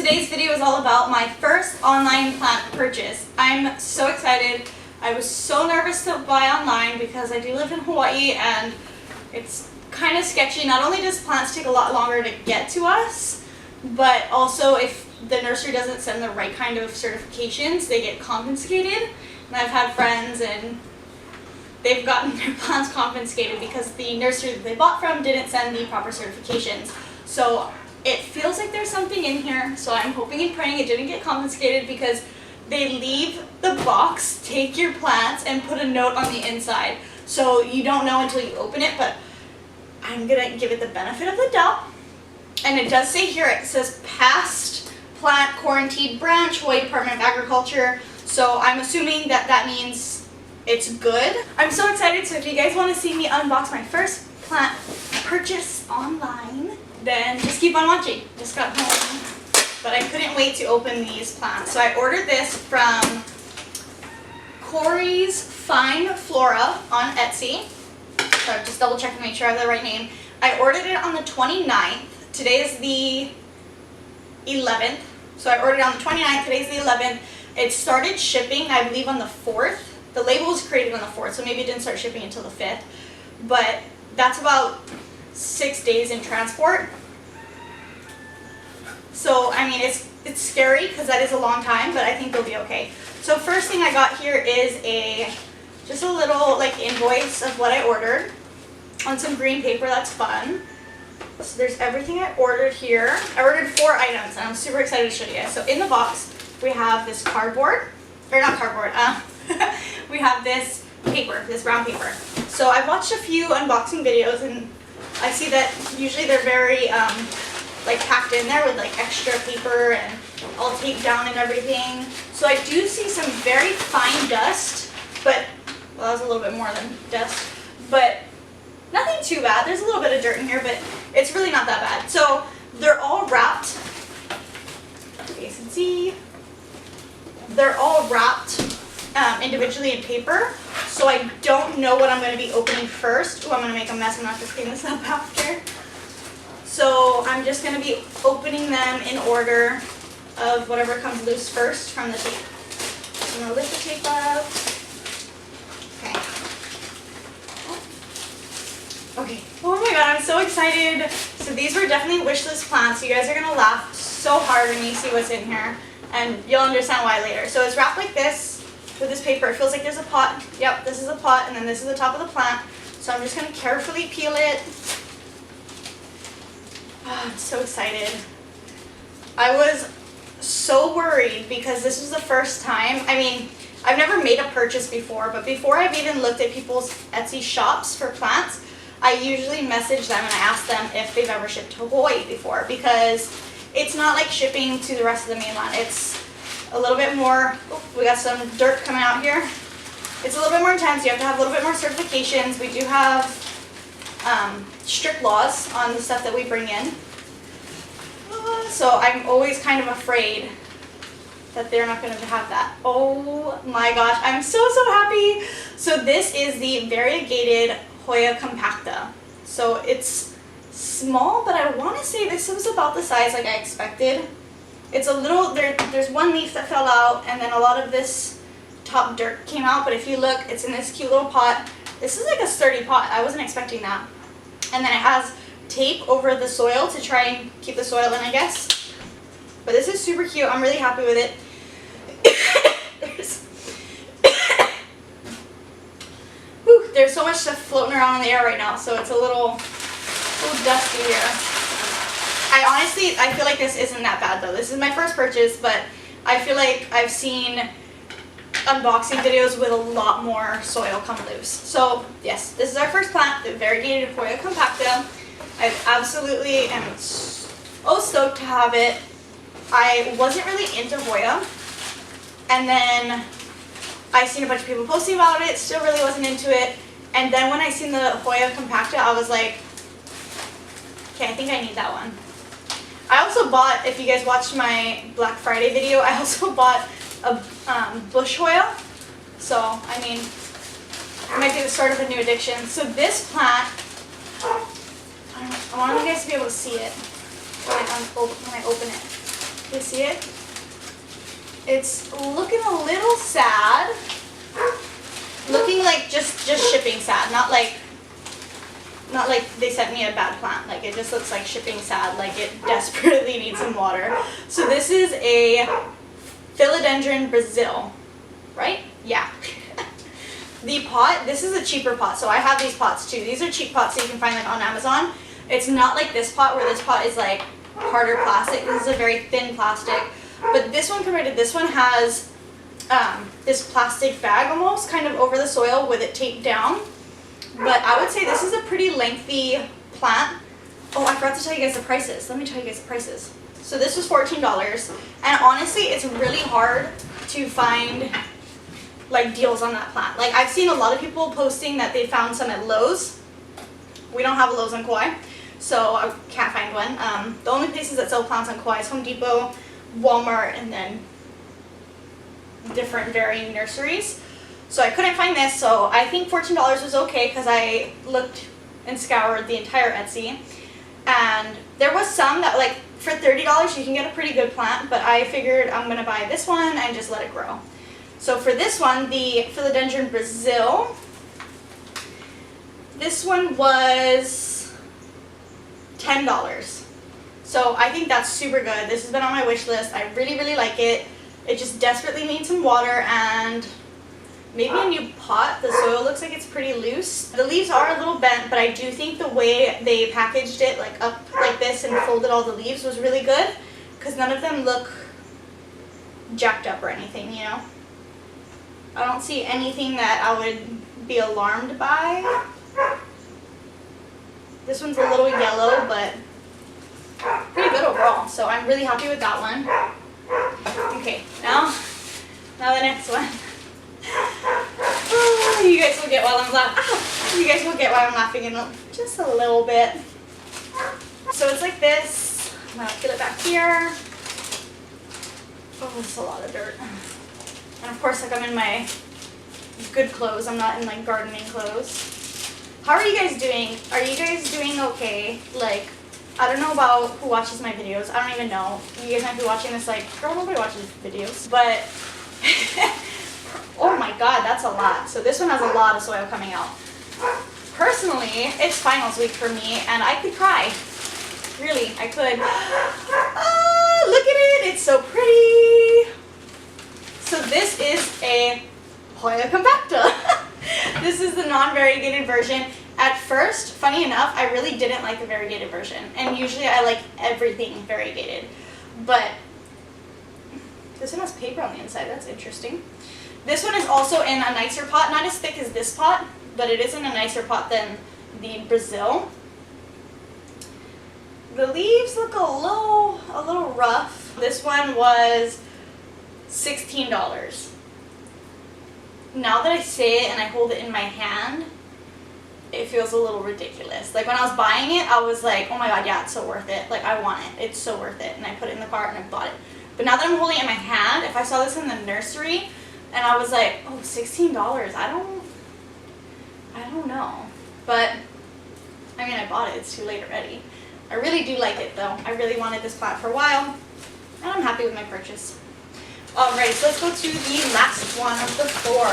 today's video is all about my first online plant purchase. I'm so excited. I was so nervous to buy online because I do live in Hawaii and it's kind of sketchy. Not only does plants take a lot longer to get to us, but also if the nursery doesn't send the right kind of certifications, they get confiscated. And I've had friends and they've gotten their plants confiscated because the nursery that they bought from didn't send the proper certifications. So it feels like there's something in here, so I'm hoping and praying it didn't get confiscated because they leave the box, take your plants, and put a note on the inside. So you don't know until you open it, but I'm gonna give it the benefit of the doubt. And it does say here, it says past plant quarantined branch, Hawaii Department of Agriculture. So I'm assuming that that means it's good. I'm so excited, so if you guys want to see me unbox my first plant purchase online, then just keep on watching. Just got home, but I couldn't wait to open these plants. So I ordered this from CorysFineFlora on Etsy. So just double check to make sure I have the right name. I ordered it on the 29th. Today is the 11th. So I ordered it on the 29th. Today's the 11th. It started shipping, I believe, on the 4th. The label was created on the 4th, so maybe it didn't start shipping until the 5th. But that's about 6 days in transport. So I mean it's scary because that is a long time, but I think they'll be okay. So first thing I got here is just a little like invoice of what I ordered on some green paper. That's fun. So there's everything I ordered here. I ordered 4 items and I'm super excited to show you guys. So in the box we have this cardboard, or not cardboard, we have this paper, this brown paper. So I've watched a few unboxing videos and I see that usually they're very like packed in there with like extra paper and all taped down and everything. So I do see some very fine dust, but well, that was a little bit more than dust, but nothing too bad. There's a little bit of dirt in here, but it's really not that bad. So they're all wrapped. You guys can see they're all wrapped individually in paper. So I don't know what I'm going to be opening first. Oh, I'm going to make a mess. I'm going to have to clean this up after. So I'm just going to be opening them in order of whatever comes loose first from the tape. So I'm going to lift the tape up. Okay. Okay. Oh my god, I'm so excited. So these were definitely wishlist plants. You guys are going to laugh so hard when you see what's in here. And you'll understand why later. So it's wrapped like this with this paper. It feels like there's a pot. Yep, this is a pot, and then this is the top of the plant. So I'm just going to carefully peel it. Oh, I'm so excited. I was so worried because this was the first time. I mean, I've never made a purchase before, but before I've even looked at people's Etsy shops for plants, I usually message them and I ask them if they've ever shipped to Hawaii before, because it's not like shipping to the rest of the mainland. It's a little bit more, oh, we got some dirt coming out here. It's a little bit more intense. You have to have a little bit more certifications. We do have strict laws on the stuff that we bring in. So I'm always kind of afraid that they're not going to have that. Oh my gosh, I'm so happy. So this is the variegated Hoya compacta. So it's small, but I want to say this was about the size like I expected. It's a little, there's one leaf that fell out and then a lot of this top dirt came out, but if you look, it's in this cute little pot. This is like a sturdy pot. I wasn't expecting that. And then it has tape over the soil to try and keep the soil in, I guess. But this is super cute. I'm really happy with it. There's so much stuff floating around in the air right now, so it's a little dusty here. I feel like this isn't that bad though. This is my first purchase, but I feel like I've seen unboxing videos with a lot more soil come loose. So yes, this is our first plant, the variegated Hoya compacta. I absolutely am so stoked to have it. I wasn't really into Hoya, and then I seen a bunch of people posting about it, still really wasn't into it, and then when I seen the Hoya compacta, I was like, okay, I think I need that one. I also bought, if you guys watched my Black Friday video, I also bought a bush Hoya. So, I mean, it might be the start of a new addiction. So this plant, I want you guys to be able to see it when I open it. You see it? It's looking a little sad. Looking like just shipping sad, not like they sent me a bad plant. Like it just looks like shipping sad, like it desperately needs some water. So this is a Philodendron Brazil, right? Yeah. The pot, this is a cheaper pot, so I have these pots too. These are cheap pots that you can find like on Amazon. It's not like this pot where this pot is like harder plastic. This is a very thin plastic. But this one compared to this one has this plastic bag almost kind of over the soil with it taped down. But I would say this is a pretty lengthy plant. Oh, I forgot to tell you guys the prices. Let me tell you guys the prices. So this was $14. And honestly, it's really hard to find like deals on that plant. Like I've seen a lot of people posting that they found some at Lowe's. We don't have a Lowe's on Kauai, so I can't find one. The only places that sell plants on Kauai is Home Depot, Walmart, and then different varying nurseries. So I couldn't find this, so I think $14 was okay because I looked and scoured the entire Etsy. And there was some that like for $30 you can get a pretty good plant, but I figured I'm gonna buy this one and just let it grow. So for this one, the Philodendron Brazil, this one was $10. So I think that's super good. This has been on my wish list. I really, really like it. It just desperately needs some water and maybe a new pot. The soil looks like it's pretty loose. The leaves are a little bent, but I do think the way they packaged it like up like this and folded all the leaves was really good because none of them look jacked up or anything, you know? I don't see anything that I would be alarmed by. This one's a little yellow, but pretty good overall. So I'm really happy with that one. Okay, now the next one. Oh, you guys will get why I'm laughing. You guys will get why I'm laughing in just a little bit. So it's like this. I'm gonna put it back here. Oh, it's a lot of dirt. And of course, like I'm in my good clothes. I'm not in like gardening clothes. How are you guys doing? Are you guys doing okay? Like, I don't know about who watches my videos. I don't even know. You guys might be watching this like, girl, nobody watches videos. But, oh my god, that's a lot. So this one has a lot of soil coming out. Personally, it's finals week for me, and I could cry. Really, I could. Oh, look at it. It's so pretty. So this is a Hoya compacta. This is the non-variegated version. At first, funny enough, I really didn't like the variegated version. And usually I like everything variegated. But this one has paper on the inside. That's interesting. This one is also in a nicer pot. Not as thick as this pot, but it is in a nicer pot than the Brazil. The leaves look a little rough. This one was $16. Now that I say it and I hold it in my hand, it feels a little ridiculous. Like when I was buying it, I was like, oh my god, yeah, it's so worth it. Like I want it. It's so worth it. And I put it in the cart and I bought it. But now that I'm holding it in my hand, if I saw this in the nursery and I was like, oh, $16, I don't know. But I mean, I bought it. It's too late already. I really do like it though. I really wanted this plant for a while and I'm happy with my purchase. Alright, so let's go to the last one of the 4.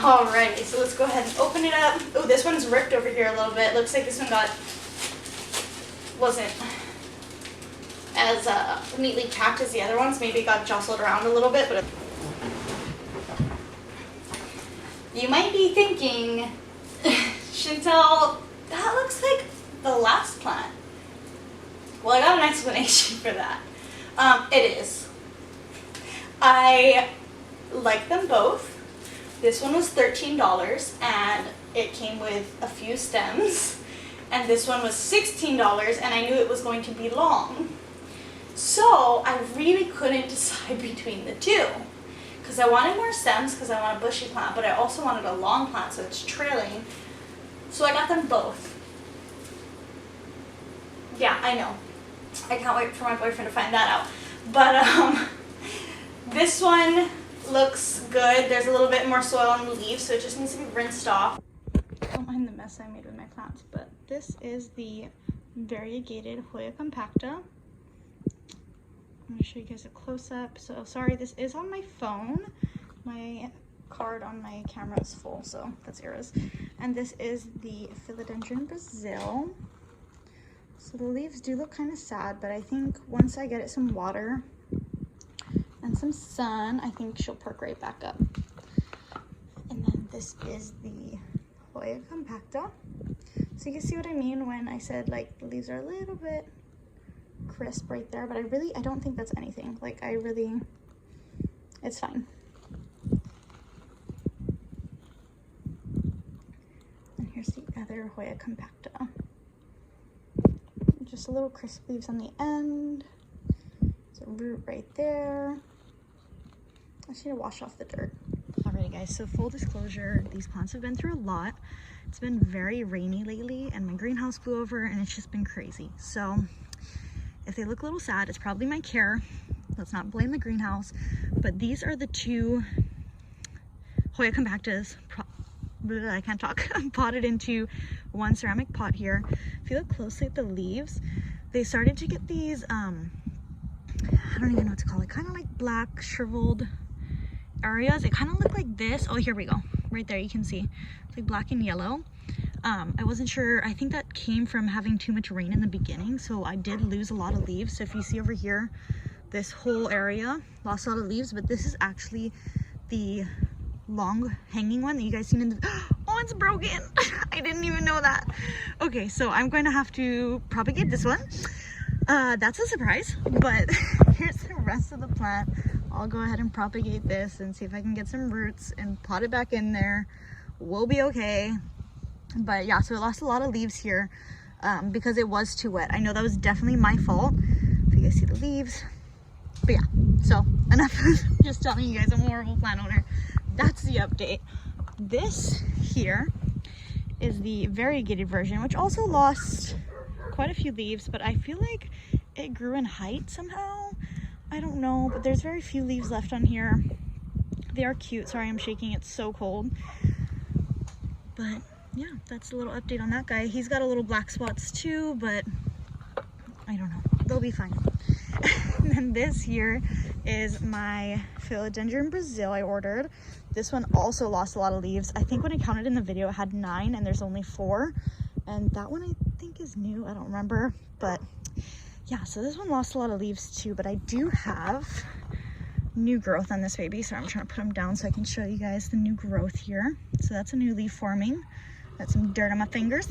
Alrighty, so let's go ahead and open it up. Oh, this one's ripped over here a little bit. Looks like this one wasn't as neatly packed as the other ones. Maybe it got jostled around a little bit, but you might be thinking, Chantel, that looks like the last plant. Well, I got an explanation for that. It is. I like them both. This one was $13 and it came with a few stems. And this one was $16 and I knew it was going to be long. So I really couldn't decide between the two. Because I wanted more stems because I want a bushy plant, but I also wanted a long plant so it's trailing. So I got them both. Yeah, I know. I can't wait for my boyfriend to find that out. But this one looks good. There's a little bit more soil on the leaves, so it just needs to be rinsed off. Don't mind the mess I made with my plants, but this is the variegated Hoya compacta. I'm gonna show you guys a close-up. So sorry, this is on my phone. My card on my camera is full, so that's errors. And this is the Philodendron Brazil. So the leaves do look kind of sad, but I think once I get it some water and some sun, I think she'll perk right back up. And then this is the Hoya compacta. So you can see what I mean when I said like the leaves are a little bit crisp right there, but I don't think that's anything. Like it's fine. And here's the other Hoya compacta. Just a little crisp leaves on the end. There's a root right there. I just need to wash off the dirt. Alrighty guys, so full disclosure, these plants have been through a lot. It's been very rainy lately and my greenhouse blew over and it's just been crazy. So if they look a little sad, it's probably my care. Let's not blame the greenhouse. But these are the two Hoya compactas, I can't talk, potted into one ceramic pot here. If you look closely at the leaves, they started to get these, I don't even know what to call it, kind of like black shriveled areas. It kind of looked like this. Oh, here we go. Right there, you can see. It's like black and yellow. I wasn't sure. I think that came from having too much rain in the beginning, so I did lose a lot of leaves. So if you see over here, this whole area lost a lot of leaves, but this is actually the long hanging one that you guys seen in the oh, it's broken. I didn't even know that. Okay, so I'm going to have to propagate this one. That's a surprise, but here's the rest of the plant. I'll go ahead and propagate this and see if I can get some roots and pot it back in there. We'll be okay. But yeah, so it lost a lot of leaves here because it was too wet. I know that was definitely my fault. If you guys see the leaves. But yeah, so enough of just telling you guys I'm a horrible plant owner. That's the update. This here is the variegated version, which also lost quite a few leaves, but I feel like it grew in height somehow. I don't know, but there's very few leaves left on here. They are cute. Sorry, I'm shaking. It's so cold. But yeah, that's a little update on that guy. He's got a little black spots too, but I don't know. They'll be fine. And then this here is my Philodendron Brazil I ordered. This one also lost a lot of leaves. I think when I counted in the video, it had 9 and there's only 4. And that one I think is new. I don't remember. But yeah, so this one lost a lot of leaves too. But I do have new growth on this baby. So I'm trying to put them down so I can show you guys the new growth here. So that's a new leaf forming. Got some dirt on my fingers.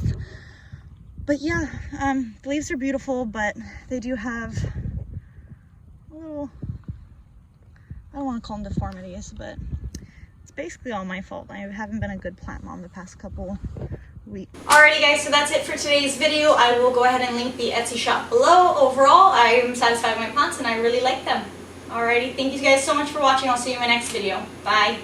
But yeah, the leaves are beautiful, but they do have a little, I don't want to call them deformities, but it's basically all my fault. I haven't been a good plant mom the past couple weeks. Alrighty guys, so that's it for today's video. I will go ahead and link the Etsy shop below. Overall, I am satisfied with my plants and I really like them. Alrighty, thank you guys so much for watching. I'll see you in my next video. Bye.